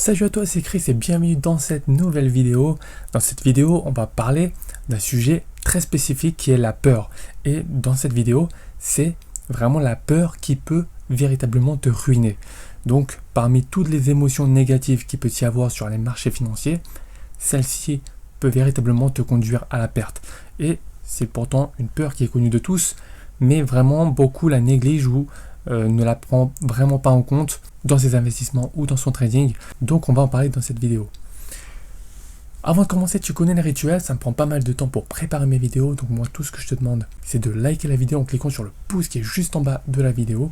Salut à toi, c'est Chris et bienvenue dans cette nouvelle vidéo. Dans cette vidéo, on va parler d'un sujet très spécifique qui est la peur. Et dans cette vidéo, c'est vraiment la peur qui peut véritablement te ruiner. Donc, parmi toutes les émotions négatives qu'il peut y avoir sur les marchés financiers, celle-ci peut véritablement te conduire à la perte. Et c'est pourtant une peur qui est connue de tous, mais vraiment beaucoup la négligent ou ne la prend vraiment pas en compte dans ses investissements ou dans son trading. Donc on va en parler dans cette vidéo. Avant de commencer, tu connais les rituels, ça me prend pas mal de temps pour préparer mes vidéos, donc moi tout ce que je te demande c'est de liker la vidéo en cliquant sur le pouce qui est juste en bas de la vidéo.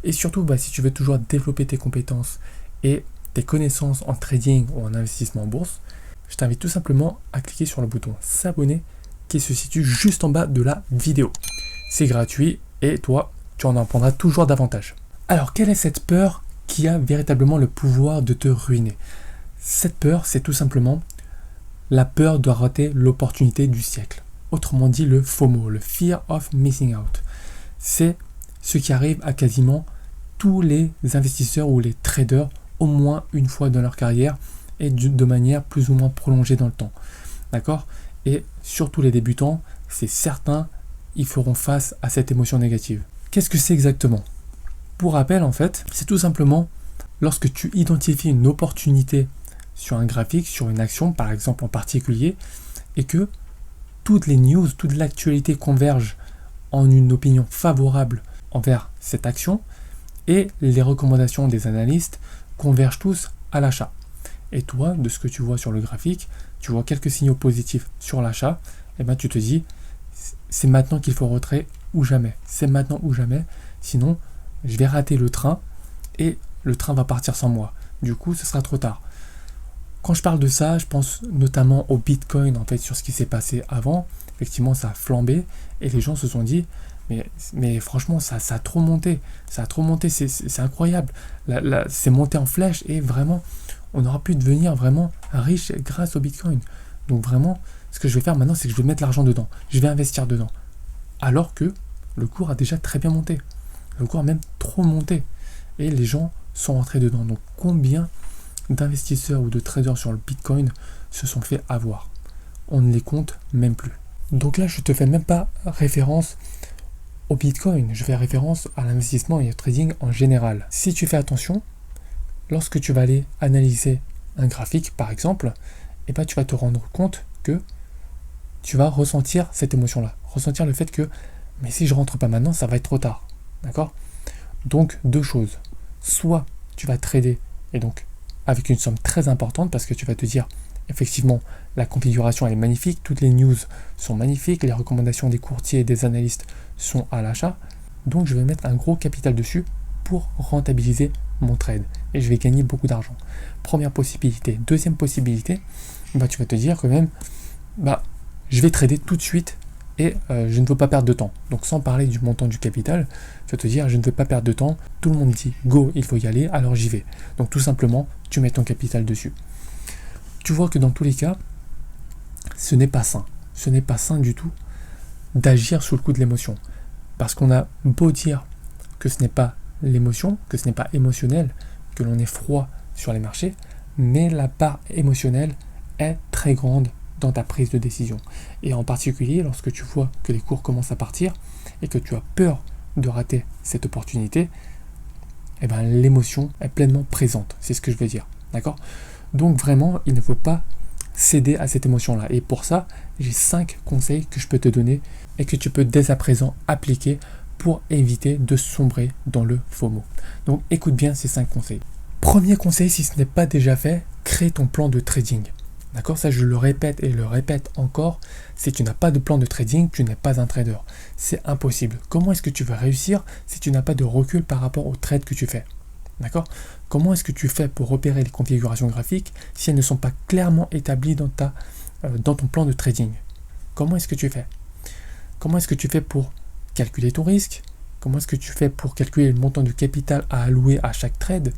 Et surtout si tu veux toujours développer tes compétences et tes connaissances en trading ou en investissement en bourse, je t'invite tout simplement à cliquer sur le bouton s'abonner qui se situe juste en bas de la vidéo. C'est gratuit et toi tu en apprendras toujours davantage. Alors quelle est cette peur qui a véritablement le pouvoir de te ruiner? Cette peur, c'est tout simplement la peur de rater l'opportunité du siècle. Autrement dit, le FOMO, le Fear of Missing Out. C'est ce qui arrive à quasiment tous les investisseurs ou les traders au moins une fois dans leur carrière et de manière plus ou moins prolongée dans le temps. D'accord? Et surtout les débutants, c'est certain, ils feront face à cette émotion négative. Qu'est-ce que c'est exactement? Pour rappel, en fait, c'est tout simplement lorsque tu identifies une opportunité sur un graphique, sur une action, par exemple en particulier, et que toutes les news, toute l'actualité converge en une opinion favorable envers cette action, et les recommandations des analystes convergent tous à l'achat. Et toi, de ce que tu vois sur le graphique, tu vois quelques signaux positifs sur l'achat, et tu te dis, c'est maintenant qu'il faut rentrer ou jamais. C'est maintenant ou jamais, sinon je vais rater le train et le train va partir sans moi. Du coup, ce sera trop tard. Quand je parle de ça, je pense notamment au Bitcoin, en fait, sur ce qui s'est passé avant. Effectivement, ça a flambé et les gens se sont dit, mais franchement, ça a trop monté. Ça a trop monté, c'est incroyable. C'est monté en flèche et vraiment, on aura pu devenir vraiment riche grâce au Bitcoin. Donc vraiment, ce que je vais faire maintenant, c'est que je vais mettre l'argent dedans. Je vais investir dedans. Alors que le cours a déjà très bien monté. Le cours a même trop monté. Et les gens sont rentrés dedans. Donc combien d'investisseurs ou de traders sur le Bitcoin se sont fait avoir? On ne les compte même plus. Donc là, je ne te fais même pas référence au Bitcoin. Je fais référence à l'investissement et au trading en général. Si tu fais attention, lorsque tu vas aller analyser un graphique, par exemple, tu vas te rendre compte que tu vas ressentir cette émotion-là. Ressentir le fait que, mais si je rentre pas maintenant, ça va être trop tard. D'accord? Donc, deux choses. Soit tu vas trader, et donc avec une somme très importante, parce que tu vas te dire, effectivement, la configuration elle est magnifique, toutes les news sont magnifiques, les recommandations des courtiers et des analystes sont à l'achat. Donc, je vais mettre un gros capital dessus pour rentabiliser mon trade. Et je vais gagner beaucoup d'argent. Première possibilité. Deuxième possibilité, tu vas te dire quand même, je vais trader tout de suite et je ne veux pas perdre de temps. Donc sans parler du montant du capital, tu vas te dire je ne veux pas perdre de temps, tout le monde dit go, il faut y aller, alors j'y vais. Donc tout simplement, tu mets ton capital dessus. Tu vois que dans tous les cas, ce n'est pas sain. Ce n'est pas sain du tout d'agir sous le coup de l'émotion. Parce qu'on a beau dire que ce n'est pas l'émotion, que ce n'est pas émotionnel, que l'on est froid sur les marchés, mais la part émotionnelle est très grande dans ta prise de décision. Et en particulier, lorsque tu vois que les cours commencent à partir et que tu as peur de rater cette opportunité, l'émotion est pleinement présente. C'est ce que je veux dire. D'accord? Donc vraiment, il ne faut pas céder à cette émotion-là. Et pour ça, j'ai 5 conseils que je peux te donner et que tu peux dès à présent appliquer pour éviter de sombrer dans le FOMO. Donc écoute bien ces 5 conseils. Premier conseil, si ce n'est pas déjà fait, crée ton plan de trading. D'accord, ça je le répète et le répète encore, si tu n'as pas de plan de trading, tu n'es pas un trader. C'est impossible. Comment est-ce que tu vas réussir si tu n'as pas de recul par rapport au trade que tu fais? D'accord? Comment est-ce que tu fais pour repérer les configurations graphiques si elles ne sont pas clairement établies dans ton plan de trading? Comment est-ce que tu fais? Comment est-ce que tu fais pour calculer ton risque? Comment est-ce que tu fais pour calculer le montant de capital à allouer à chaque trade?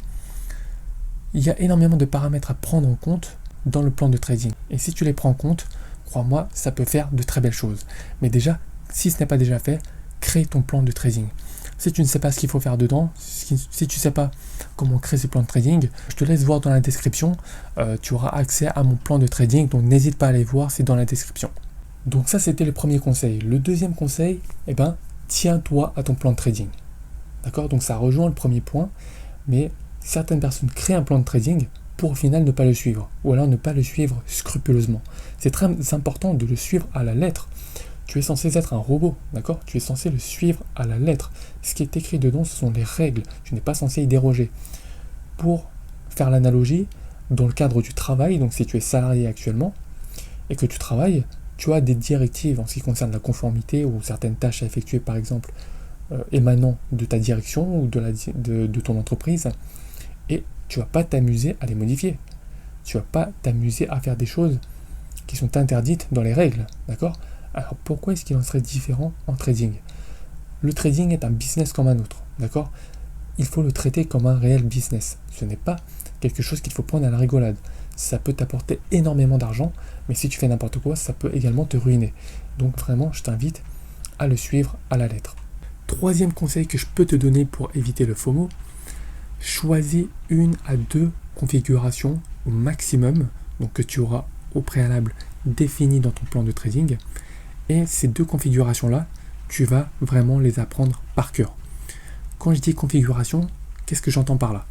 Il y a énormément de paramètres à prendre en compte dans le plan de trading. Et si tu les prends en compte, crois-moi, ça peut faire de très belles choses. Mais déjà, si ce n'est pas déjà fait, crée ton plan de trading. Si tu ne sais pas ce qu'il faut faire dedans, si tu ne sais pas comment créer ce plan de trading, je te laisse voir dans la description. Tu auras accès à mon plan de trading, donc n'hésite pas à aller voir, c'est dans la description. Donc ça, c'était le premier conseil. Le deuxième conseil, tiens-toi à ton plan de trading. D'accord? Donc ça rejoint le premier point, mais certaines personnes créent un plan de trading pour au final ne pas le suivre, ou alors ne pas le suivre scrupuleusement. C'est très important de le suivre à la lettre. Tu es censé être un robot, d'accord? Tu es censé le suivre à la lettre. Ce qui est écrit dedans, ce sont les règles. Tu n'es pas censé y déroger. Pour faire l'analogie, dans le cadre du travail, donc si tu es salarié actuellement et que tu travailles, tu as des directives en ce qui concerne la conformité ou certaines tâches à effectuer, par exemple, émanant de ta direction ou de ton entreprise, et tu ne vas pas t'amuser à les modifier. Tu ne vas pas t'amuser à faire des choses qui sont interdites dans les règles, d'accord? Alors pourquoi est-ce qu'il en serait différent en trading? Le trading est un business comme un autre, d'accord? Il faut le traiter comme un réel business. Ce n'est pas quelque chose qu'il faut prendre à la rigolade. Ça peut t'apporter énormément d'argent, mais si tu fais n'importe quoi, ça peut également te ruiner. Donc vraiment, je t'invite à le suivre à la lettre. Troisième conseil que je peux te donner pour éviter le FOMO, choisis 1 à 2 configurations au maximum, donc que tu auras au préalable définies dans ton plan de trading. Et ces 2 configurations-là, tu vas vraiment les apprendre par cœur. Quand je dis configuration, qu'est-ce que j'entends par là?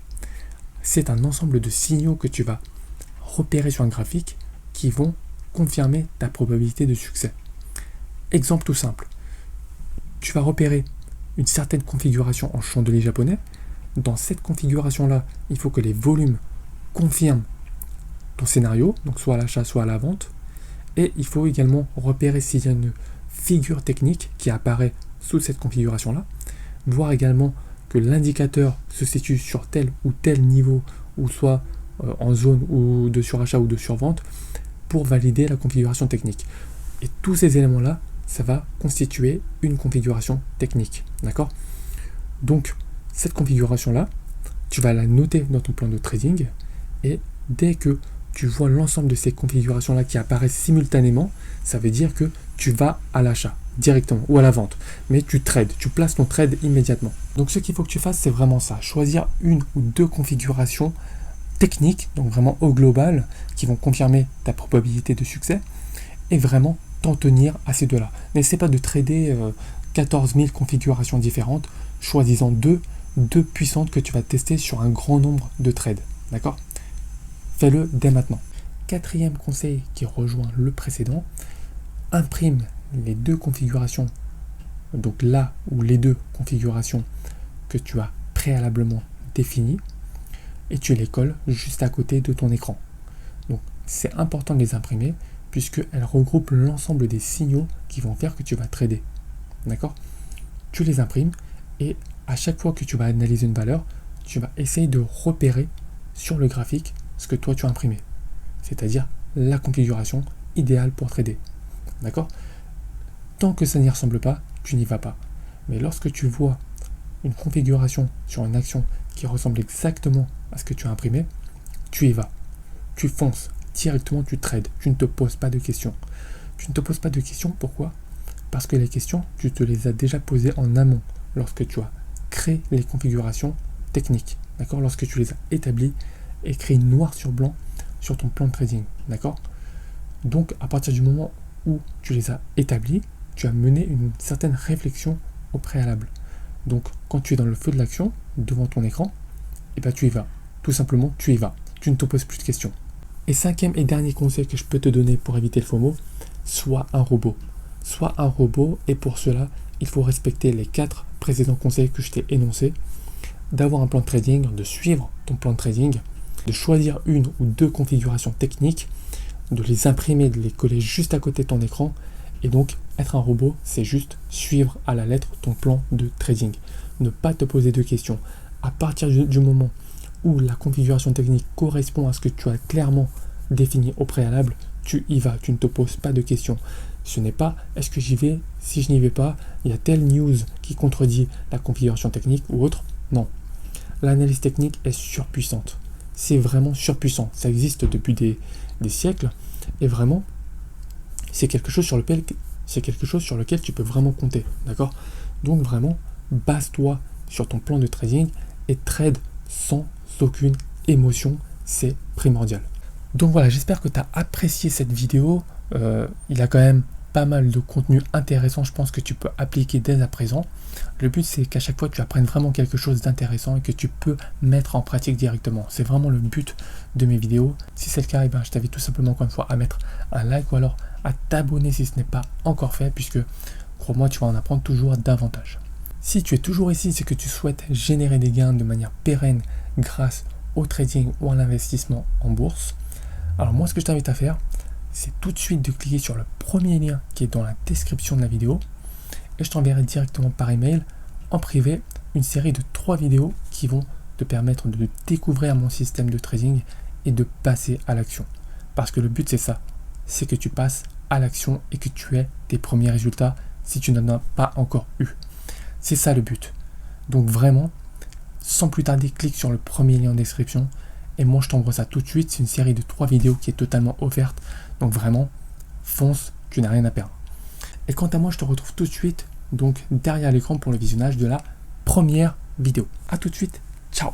C'est un ensemble de signaux que tu vas repérer sur un graphique qui vont confirmer ta probabilité de succès. Exemple tout simple. Tu vas repérer une certaine configuration en chandelier japonais. Dans cette configuration-là, il faut que les volumes confirment ton scénario, donc soit à l'achat, soit à la vente. Et il faut également repérer s'il y a une figure technique qui apparaît sous cette configuration-là. Voir également que l'indicateur se situe sur tel ou tel niveau, ou soit en zone ou de surachat ou de survente, pour valider la configuration technique. Et tous ces éléments-là, ça va constituer une configuration technique. D'accord? Donc, cette configuration-là, tu vas la noter dans ton plan de trading, et dès que tu vois l'ensemble de ces configurations-là qui apparaissent simultanément, ça veut dire que tu vas à l'achat directement ou à la vente. Mais tu trades, tu places ton trade immédiatement. Donc ce qu'il faut que tu fasses, c'est vraiment ça. Choisir 1 ou 2 configurations techniques, donc vraiment au global, qui vont confirmer ta probabilité de succès, et vraiment t'en tenir à ces 2-là. N'essaie pas de trader 14 000 configurations différentes, choisissant 2 puissantes que tu vas tester sur un grand nombre de trades. D'accord? Fais-le dès maintenant. 4e conseil qui rejoint le précédent, imprime les 2 configurations, donc là ou les 2 configurations que tu as préalablement définies, et tu les colles juste à côté de ton écran. Donc c'est important de les imprimer puisqu'elles regroupent l'ensemble des signaux qui vont faire que tu vas trader. D'accord? Tu les imprimes et à chaque fois que tu vas analyser une valeur, tu vas essayer de repérer sur le graphique ce que toi tu as imprimé, c'est-à-dire la configuration idéale pour trader. D'accord? Tant que ça n'y ressemble pas, tu n'y vas pas. Mais lorsque tu vois une configuration sur une action qui ressemble exactement à ce que tu as imprimé, tu y vas. Tu fonces, directement tu trades, tu ne te poses pas de questions. Tu ne te poses pas de questions, pourquoi? Parce que les questions, tu te les as déjà posées en amont, lorsque tu as créé les configurations techniques, d'accord? Lorsque tu les as établies, écrits noir sur blanc sur ton plan de trading, d'accord? Donc à partir du moment où tu les as établies, tu as mené une certaine réflexion au préalable. Donc quand tu es dans le feu de l'action, devant ton écran, et ben tu y vas. Tout simplement, tu y vas. Tu ne te poses plus de questions. Et 5e et dernier conseil que je peux te donner pour éviter le FOMO, sois un robot. Sois un robot, et pour cela, il faut respecter les 4 précédents conseils que je t'ai énoncés, d'avoir un plan de trading, de suivre ton plan de trading, de choisir 1 ou 2 configurations techniques, de les imprimer, de les coller juste à côté de ton écran, et donc être un robot, c'est juste suivre à la lettre ton plan de trading. Ne pas te poser de questions. À partir du moment où la configuration technique correspond à ce que tu as clairement défini au préalable, tu y vas, tu ne te poses pas de questions. Ce n'est pas est-ce que j'y vais, si je n'y vais pas, il y a telle news qui contredit la configuration technique ou autre. Non. L'analyse technique est surpuissante. C'est vraiment surpuissant. Ça existe depuis des siècles et vraiment, c'est quelque chose sur lequel tu peux vraiment compter. D'accord? Donc vraiment, base-toi sur ton plan de trading et trade sans aucune émotion, c'est primordial. Donc voilà, j'espère que tu as apprécié cette vidéo. Il y a quand même pas mal de contenu intéressant, je pense que tu peux appliquer dès à présent. Le but, c'est qu'à chaque fois, tu apprennes vraiment quelque chose d'intéressant et que tu peux mettre en pratique directement. C'est vraiment le but de mes vidéos. Si c'est le cas, je t'invite tout simplement encore une fois à mettre un like ou alors à t'abonner si ce n'est pas encore fait, puisque crois-moi, tu vas en apprendre toujours davantage. Si tu es toujours ici, c'est que tu souhaites générer des gains de manière pérenne grâce au trading ou à l'investissement en bourse. Alors moi, ce que je t'invite à faire, c'est tout de suite de cliquer sur le premier lien qui est dans la description de la vidéo et je t'enverrai directement par email en privé une série de 3 vidéos qui vont te permettre de découvrir mon système de trading et de passer à l'action. Parce que le but, c'est ça, c'est que tu passes à l'action et que tu aies tes premiers résultats si tu n'en as pas encore eu. C'est ça le but. Donc vraiment, sans plus tarder, clique sur le premier lien en description et moi je t'envoie ça tout de suite. C'est une série de 3 vidéos qui est totalement offerte. Donc vraiment, fonce, tu n'as rien à perdre. Et quant à moi, je te retrouve tout de suite donc derrière l'écran pour le visionnage de la première vidéo. A tout de suite, ciao.